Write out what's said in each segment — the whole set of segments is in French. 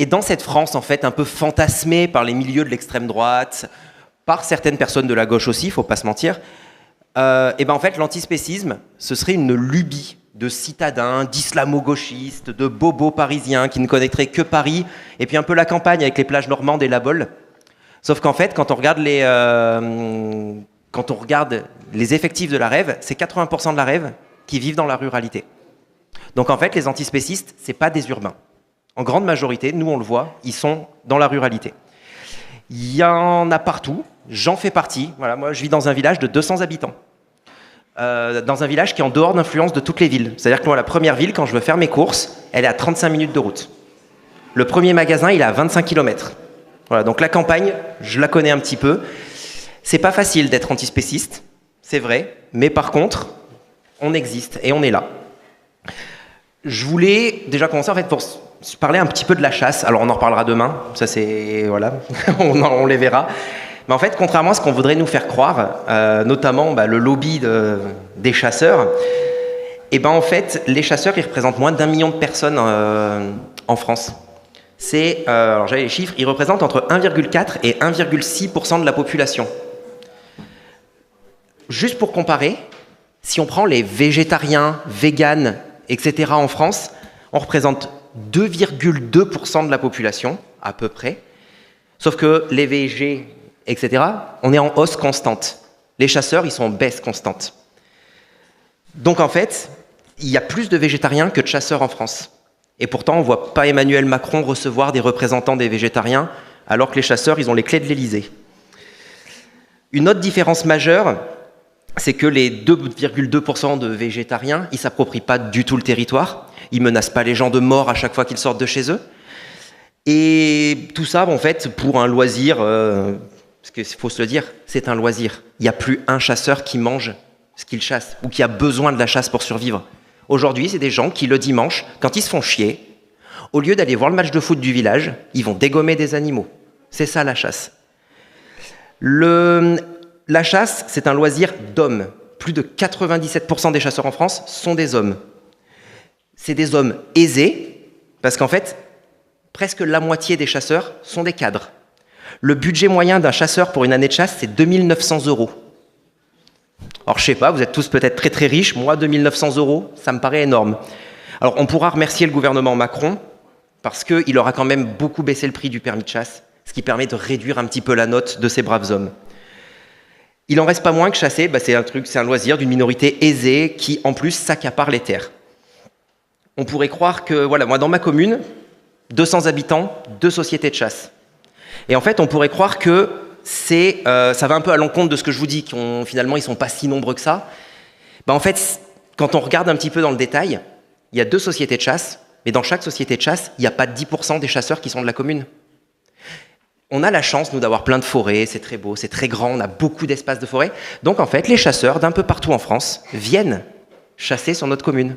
Et dans cette France, en fait, un peu fantasmée par les milieux de l'extrême droite, par certaines personnes de la gauche aussi, il ne faut pas se mentir, et ben en fait, l'antispécisme, ce serait une lubie de citadins, d'islamo-gauchistes, de bobos parisiens qui ne connaîtraient que Paris, et puis un peu la campagne avec les plages normandes et la Bolle. Sauf qu'en fait, quand on regarde les effectifs de la REV, c'est 80% de la REV qui vivent dans la ruralité. Donc en fait, les antispécistes, ce n'est pas des urbains. En grande majorité, nous on le voit, ils sont dans la ruralité. Il y en a partout, j'en fais partie. Voilà, moi je vis dans un village de 200 habitants. Dans un village qui est en dehors d'influence de toutes les villes. C'est-à-dire que moi, la première ville, quand je veux faire mes courses, elle est à 35 minutes de route. Le premier magasin, il est à 25 km. Voilà, donc la campagne, je la connais un petit peu. C'est pas facile d'être antispéciste, c'est vrai, mais par contre, on existe et on est là. Je voulais déjà commencer en fait pour parler un petit peu de la chasse. Alors on en reparlera demain, ça c'est voilà, on les verra. Mais en fait, contrairement à ce qu'on voudrait nous faire croire, notamment le lobby des chasseurs, et ben en fait, les chasseurs ils représentent moins d'1 million de personnes en France. Alors j'avais les chiffres, ils représentent entre 1,4 et 1,6% de la population. Juste pour comparer, si on prend les végétariens, véganes, etc. en France, on représente 2,2% de la population, à peu près. Sauf que les végés, etc., on est en hausse constante. Les chasseurs, ils sont en baisse constante. Donc en fait, il y a plus de végétariens que de chasseurs en France. Et pourtant, on ne voit pas Emmanuel Macron recevoir des représentants des végétariens, alors que les chasseurs, ils ont les clés de l'Élysée. Une autre différence majeure, c'est que les 2,2% de végétariens, ils ne s'approprient pas du tout le territoire. Ils ne menacent pas les gens de mort à chaque fois qu'ils sortent de chez eux. Et tout ça, en fait, pour un loisir, parce qu'il faut se le dire, c'est un loisir. Il n'y a plus un chasseur qui mange ce qu'il chasse, ou qui a besoin de la chasse pour survivre. Aujourd'hui, c'est des gens qui, le dimanche, quand ils se font chier, au lieu d'aller voir le match de foot du village, ils vont dégommer des animaux. C'est ça la chasse. La chasse, c'est un loisir d'hommes. Plus de 97% des chasseurs en France sont des hommes. C'est des hommes aisés, parce qu'en fait, presque la moitié des chasseurs sont des cadres. Le budget moyen d'un chasseur pour une année de chasse, c'est 2 900 €. Alors je sais pas, vous êtes tous peut-être très très riches, moi 2 900 €, ça me paraît énorme. Alors on pourra remercier le gouvernement Macron, parce qu'il aura quand même beaucoup baissé le prix du permis de chasse, ce qui permet de réduire un petit peu la note de ces braves hommes. Il en reste pas moins que chasser, c'est un loisir d'une minorité aisée qui en plus s'accapare les terres. On pourrait croire que, voilà, moi dans ma commune, 200 habitants, 2 sociétés de chasse. Et en fait, on pourrait croire que ça va un peu à l'encontre de ce que je vous dis, finalement, ils ne sont pas si nombreux que ça. En fait, quand on regarde un petit peu dans le détail, il y a 2 sociétés de chasse, mais dans chaque société de chasse, il n'y a pas 10% des chasseurs qui sont de la commune. On a la chance, nous, d'avoir plein de forêts, c'est très beau, c'est très grand, on a beaucoup d'espaces de forêt. Donc, en fait, les chasseurs d'un peu partout en France viennent chasser sur notre commune.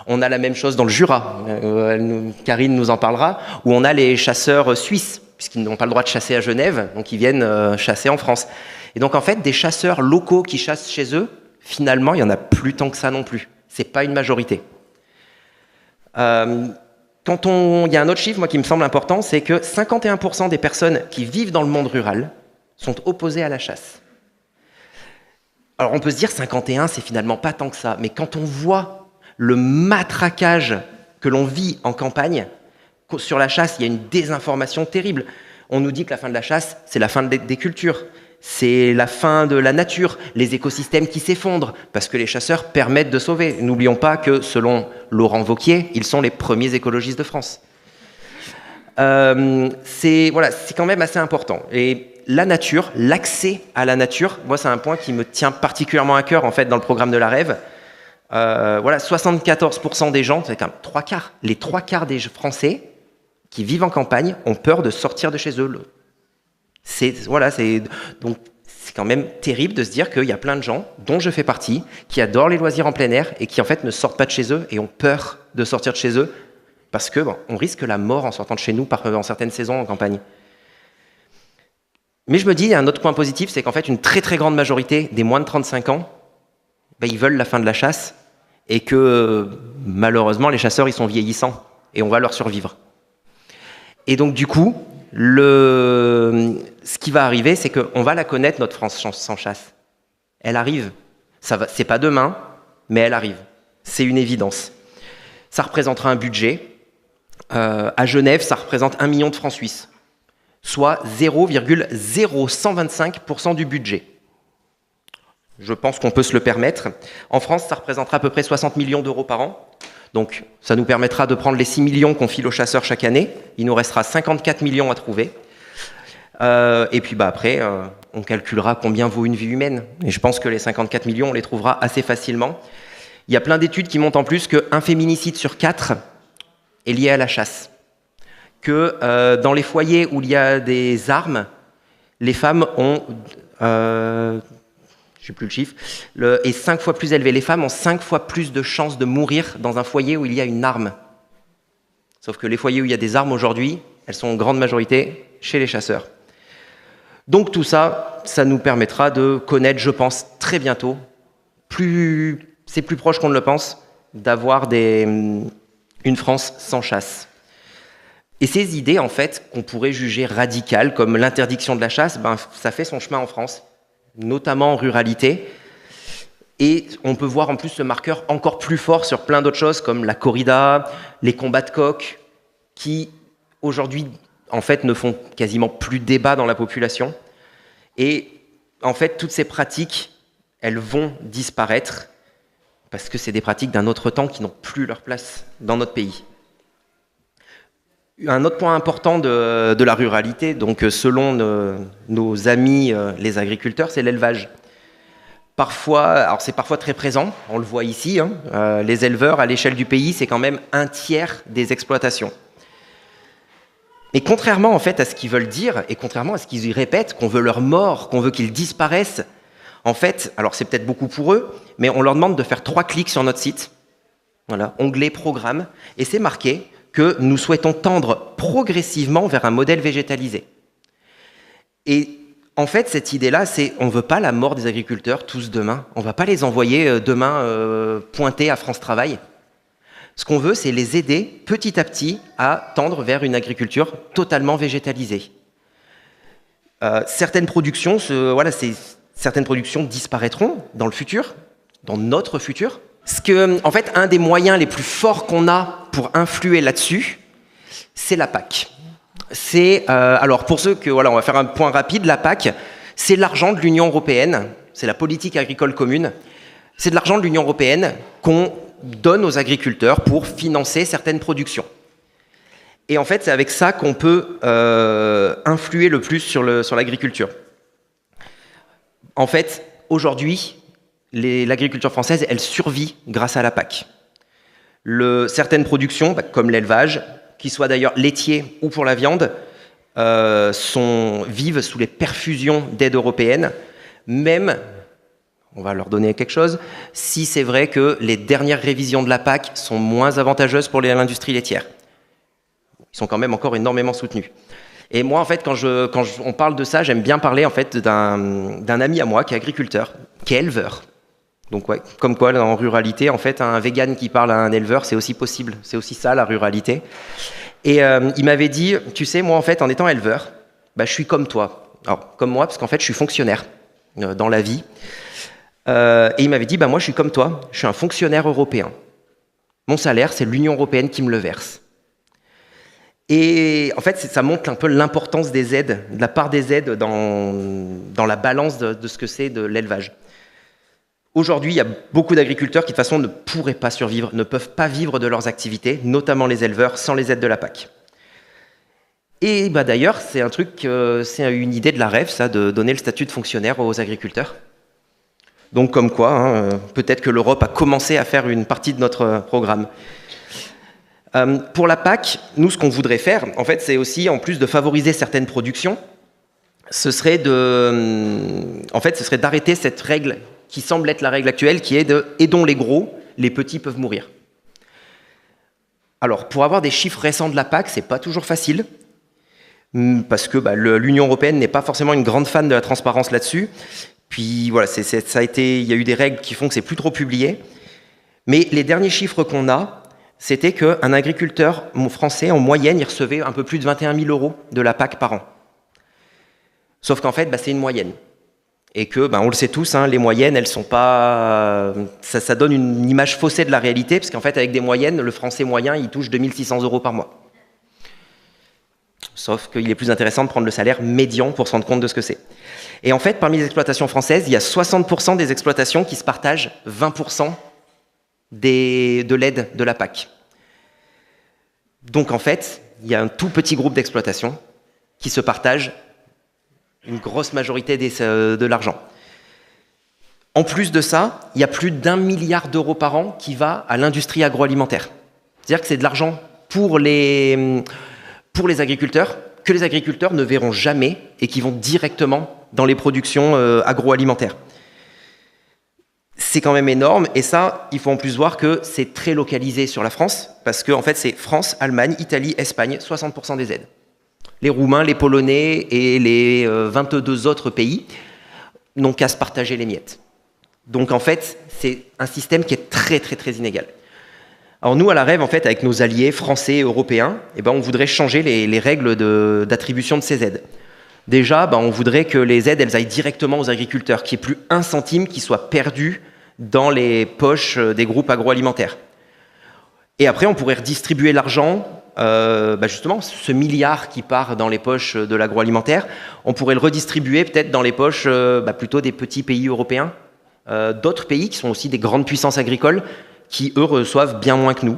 On a la même chose dans le Jura, Karine nous en parlera, où on a les chasseurs suisses, puisqu'ils n'ont pas le droit de chasser à Genève, donc ils viennent chasser en France. Et donc en fait, des chasseurs locaux qui chassent chez eux, finalement, il n'y en a plus tant que ça non plus. Ce n'est pas une majorité. Il y a un autre chiffre moi, qui me semble important, c'est que 51% des personnes qui vivent dans le monde rural sont opposées à la chasse. Alors on peut se dire 51, c'est finalement pas tant que ça, mais quand on voit le matraquage que l'on vit en campagne, sur la chasse, il y a une désinformation terrible. On nous dit que la fin de la chasse, c'est la fin des cultures, c'est la fin de la nature, les écosystèmes qui s'effondrent, parce que les chasseurs permettent de sauver. N'oublions pas que, selon Laurent Wauquiez, ils sont les premiers écologistes de France. C'est quand même assez important. Et la nature, l'accès à la nature, moi c'est un point qui me tient particulièrement à cœur en fait, dans le programme de la REV. 74% des gens, c'est quand même 3/4, les 3/4 des Français qui vivent en campagne ont peur de sortir de chez eux. Donc c'est quand même terrible de se dire qu'il y a plein de gens, dont je fais partie, qui adorent les loisirs en plein air et qui en fait ne sortent pas de chez eux et ont peur de sortir de chez eux parce que on risque la mort en sortant de chez nous en certaines saisons en campagne. Mais je me dis, il y a un autre point positif, c'est qu'en fait une très très grande majorité des moins de 35 ans, ils veulent la fin de la chasse et que malheureusement les chasseurs ils sont vieillissants et on va leur survivre. Et donc du coup, ce qui va arriver, c'est qu'on va la connaître, notre France sans chasse. Elle arrive. C'est pas demain, mais elle arrive. C'est une évidence. Ça représentera un budget. À Genève, ça représente 1 million de francs suisses, soit 0,0125% du budget. Je pense qu'on peut se le permettre. En France, ça représentera à peu près 60 millions d'euros par an. Donc, ça nous permettra de prendre les 6 millions qu'on file aux chasseurs chaque année. Il nous restera 54 millions à trouver. Et puis après, on calculera combien vaut une vie humaine. Et je pense que les 54 millions, on les trouvera assez facilement. Il y a plein d'études qui montrent en plus qu'un féminicide sur 4 est lié à la chasse. Que dans les foyers où il y a des armes, les femmes ont, je ne sais plus le chiffre, est 5 fois plus élevé. Les femmes ont 5 fois plus de chances de mourir dans un foyer où il y a une arme. Sauf que les foyers où il y a des armes aujourd'hui, elles sont en grande majorité chez les chasseurs. Donc tout ça, ça nous permettra de connaître, je pense, très bientôt, c'est plus proche qu'on ne le pense, d'avoir une France sans chasse. Et ces idées, en fait, qu'on pourrait juger radicales, comme l'interdiction de la chasse, ça fait son chemin en France, notamment en ruralité. Et on peut voir en plus le marqueur encore plus fort sur plein d'autres choses, comme la corrida, les combats de coqs, qui aujourd'hui, en fait, ne font quasiment plus débat dans la population. Et en fait, toutes ces pratiques, elles vont disparaître parce que c'est des pratiques d'un autre temps qui n'ont plus leur place dans notre pays. Un autre point important de la ruralité, donc selon nos amis les agriculteurs, c'est l'élevage. Parfois, alors c'est parfois très présent, on le voit ici, les éleveurs à l'échelle du pays, c'est quand même 1/3 des exploitations. Mais contrairement en fait à ce qu'ils veulent dire, et contrairement à ce qu'ils y répètent, qu'on veut leur mort, qu'on veut qu'ils disparaissent, en fait, alors c'est peut-être beaucoup pour eux, mais on leur demande de faire 3 clics sur notre site, voilà, onglet programme, et c'est marqué que nous souhaitons tendre progressivement vers un modèle végétalisé. Et en fait, cette idée-là, c'est on ne veut pas la mort des agriculteurs tous demain, on ne va pas les envoyer demain pointer à France Travail. Ce qu'on veut, c'est les aider petit à petit à tendre vers une agriculture totalement végétalisée. Certaines productions disparaîtront dans le futur, dans notre futur. En fait, un des moyens les plus forts qu'on a pour influer là-dessus, c'est la PAC. Alors pour ceux on va faire un point rapide, la PAC, c'est l'argent de l'Union européenne, c'est la politique agricole commune, c'est de l'argent de l'Union européenne qu'on donne aux agriculteurs pour financer certaines productions. Et en fait, c'est avec ça qu'on peut influer le plus sur l'agriculture. En fait, aujourd'hui, l'agriculture française, elle survit grâce à la PAC. Certaines productions, comme l'élevage, qu'ils soient d'ailleurs laitiers ou pour la viande, vivent sous les perfusions d'aides européennes, même, on va leur donner quelque chose, si c'est vrai que les dernières révisions de la PAC sont moins avantageuses pour l'industrie laitière. Ils sont quand même encore énormément soutenus. Et moi, en fait, quand on parle de ça, j'aime bien parler en fait, d'un ami à moi qui est agriculteur, qui est éleveur. Donc ouais, comme quoi, en ruralité, en fait, un vegan qui parle à un éleveur, c'est aussi possible. C'est aussi ça, la ruralité. Et il m'avait dit, tu sais, moi, en fait, en étant éleveur, je suis comme toi. Alors, comme moi, parce qu'en fait, je suis fonctionnaire dans la vie. Et il m'avait dit, moi, je suis comme toi, je suis un fonctionnaire européen. Mon salaire, c'est l'Union européenne qui me le verse. Et en fait, ça montre un peu l'importance des aides, de la part des aides dans la balance de ce que c'est de l'élevage. Aujourd'hui, il y a beaucoup d'agriculteurs qui, de toute façon, ne pourraient pas survivre, ne peuvent pas vivre de leurs activités, notamment les éleveurs, sans les aides de la PAC. Et d'ailleurs, c'est c'est une idée de la REF, ça, de donner le statut de fonctionnaire aux agriculteurs. Donc, comme quoi, peut-être que l'Europe a commencé à faire une partie de notre programme. Pour la PAC, nous, ce qu'on voudrait faire, en fait, c'est aussi, en plus de favoriser certaines productions, ce serait d'arrêter cette règle qui semble être la règle actuelle, qui est de « aidons les gros, les petits peuvent mourir ». Alors, pour avoir des chiffres récents de la PAC, c'est pas toujours facile, parce que l'Union européenne n'est pas forcément une grande fan de la transparence là-dessus. Puis voilà, il y a eu des règles qui font que c'est plus trop publié. Mais les derniers chiffres qu'on a, c'était qu'un agriculteur français, en moyenne, il recevait un peu plus de 21 000 € de la PAC par an. Sauf qu'en fait, c'est une moyenne. Et que, on le sait tous, les moyennes, elles sont pas... Ça donne une image faussée de la réalité, parce qu'en fait, avec des moyennes, le français moyen, il touche 2 600 € par mois. Sauf qu'il est plus intéressant de prendre le salaire médian pour se rendre compte de ce que c'est. Et en fait, parmi les exploitations françaises, il y a 60% des exploitations qui se partagent 20% de l'aide de la PAC. Donc en fait, il y a un tout petit groupe d'exploitations qui se partagent une grosse majorité de l'argent. En plus de ça, il y a plus d'1 milliard d'euros par an qui va à l'industrie agroalimentaire. C'est-à-dire que c'est de l'argent pour les agriculteurs, que les agriculteurs ne verront jamais et qui vont directement dans les productions agroalimentaires. C'est quand même énorme, et ça, il faut en plus voir que c'est très localisé sur la France, parce que en fait, c'est France, Allemagne, Italie, Espagne, 60% des aides. Les Roumains, les Polonais et les 22 autres pays n'ont qu'à se partager les miettes. Donc en fait, c'est un système qui est très très très inégal. Alors nous, à la REV, en fait, avec nos alliés français et européens, on voudrait changer les règles d'attribution de ces aides. Déjà, on voudrait que les aides, elles aillent directement aux agriculteurs, qu'il n'y ait plus un centime qui soit perdu dans les poches des groupes agroalimentaires. Et après, on pourrait redistribuer l'argent, justement, ce milliard qui part dans les poches de l'agroalimentaire, on pourrait le redistribuer peut-être dans les poches plutôt des petits pays européens, d'autres pays qui sont aussi des grandes puissances agricoles, qui, eux, reçoivent bien moins que nous.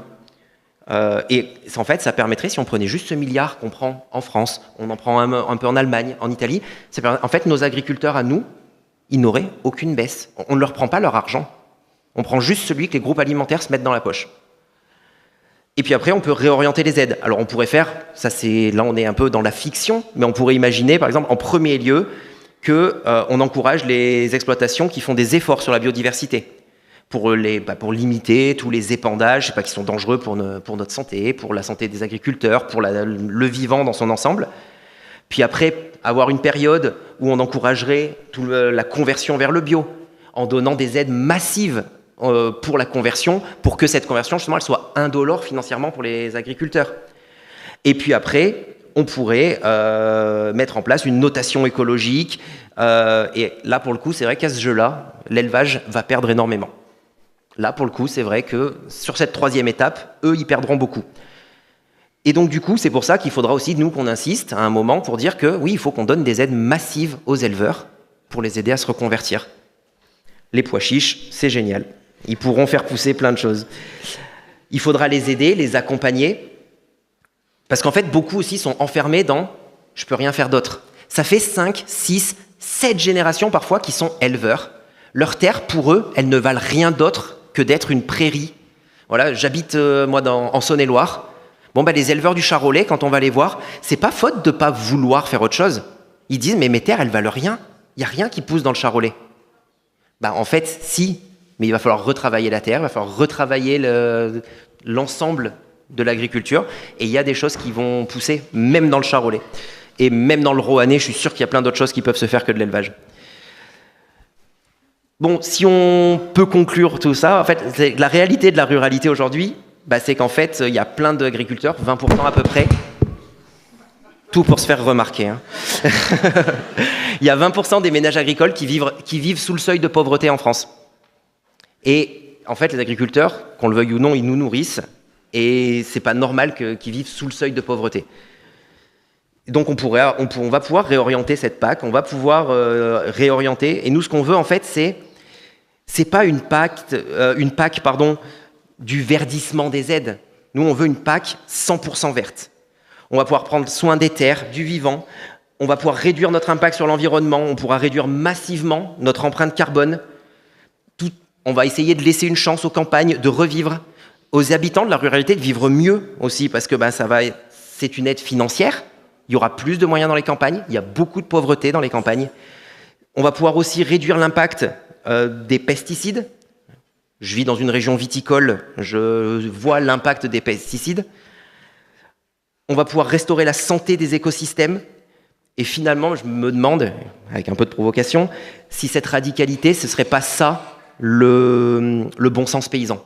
Et en fait, ça permettrait, si on prenait juste ce milliard qu'on prend en France, on en prend un peu en Allemagne, en Italie, en fait, nos agriculteurs à nous, ils n'auraient aucune baisse. On ne leur prend pas leur argent. On prend juste celui que les groupes alimentaires se mettent dans la poche. Et puis après, on peut réorienter les aides. Alors on pourrait faire, là on est un peu dans la fiction, mais on pourrait imaginer, par exemple, en premier lieu, qu'on encourage les exploitations qui font des efforts sur la biodiversité, pour limiter tous les épandages, qui sont dangereux pour notre santé, pour la santé des agriculteurs, pour le vivant dans son ensemble. Puis après, avoir une période où on encouragerait la conversion vers le bio, en donnant des aides massives pour la conversion, pour que cette conversion, justement, elle soit indolore financièrement pour les agriculteurs. Et puis après, on pourrait mettre en place une notation écologique. Et là, pour le coup, c'est vrai qu'à ce jeu-là, l'élevage va perdre énormément. Là, pour le coup, c'est vrai que sur cette troisième étape, eux, ils perdront beaucoup. Et donc, du coup, c'est pour ça qu'il faudra aussi, nous, qu'on insiste à un moment pour dire que, oui, il faut qu'on donne des aides massives aux éleveurs pour les aider à se reconvertir. Les pois chiches, c'est génial. Ils pourront faire pousser plein de choses. Il faudra les aider, les accompagner, parce qu'en fait, beaucoup aussi sont enfermés dans « je peux rien faire d'autre ». Ça fait 5, 6, 7 générations parfois qui sont éleveurs. Leurs terres, pour eux, elles ne valent rien d'autre que d'être une prairie. Voilà, j'habite, moi, en Saône-et-Loire. Les éleveurs du Charolais, quand on va les voir, c'est pas faute de pas vouloir faire autre chose. Ils disent « mais mes terres, elles valent rien. Il n'y a rien qui pousse dans le Charolais. » En fait, si, mais il va falloir retravailler la terre, il va falloir retravailler l'ensemble de l'agriculture, et il y a des choses qui vont pousser, même dans le Charolais. Et même dans le Roannais, je suis sûr qu'il y a plein d'autres choses qui peuvent se faire que de l'élevage. Bon, si on peut conclure tout ça, en fait, la réalité de la ruralité aujourd'hui, c'est qu'en fait, il y a plein d'agriculteurs, 20% à peu près, tout pour se faire remarquer. Hein. Il y a 20% des ménages agricoles qui vivent sous le seuil de pauvreté en France. Et en fait, les agriculteurs, qu'on le veuille ou non, ils nous nourrissent, et c'est pas normal qu'ils vivent sous le seuil de pauvreté. Donc on va pouvoir réorienter cette PAC, on va pouvoir réorienter, et nous ce qu'on veut en fait, c'est pas une PAC du verdissement des aides. Nous on veut une PAC 100% verte. On va pouvoir prendre soin des terres, du vivant, on va pouvoir réduire notre impact sur l'environnement, on pourra réduire massivement notre empreinte carbone. On va essayer de laisser une chance aux campagnes de revivre, aux habitants de la ruralité de vivre mieux aussi, parce que c'est une aide financière, il y aura plus de moyens dans les campagnes, il y a beaucoup de pauvreté dans les campagnes. On va pouvoir aussi réduire l'impact des pesticides. Je vis dans une région viticole, je vois l'impact des pesticides. On va pouvoir restaurer la santé des écosystèmes. Et finalement, je me demande, avec un peu de provocation, si cette radicalité, ce ne serait pas ça le bon sens paysan.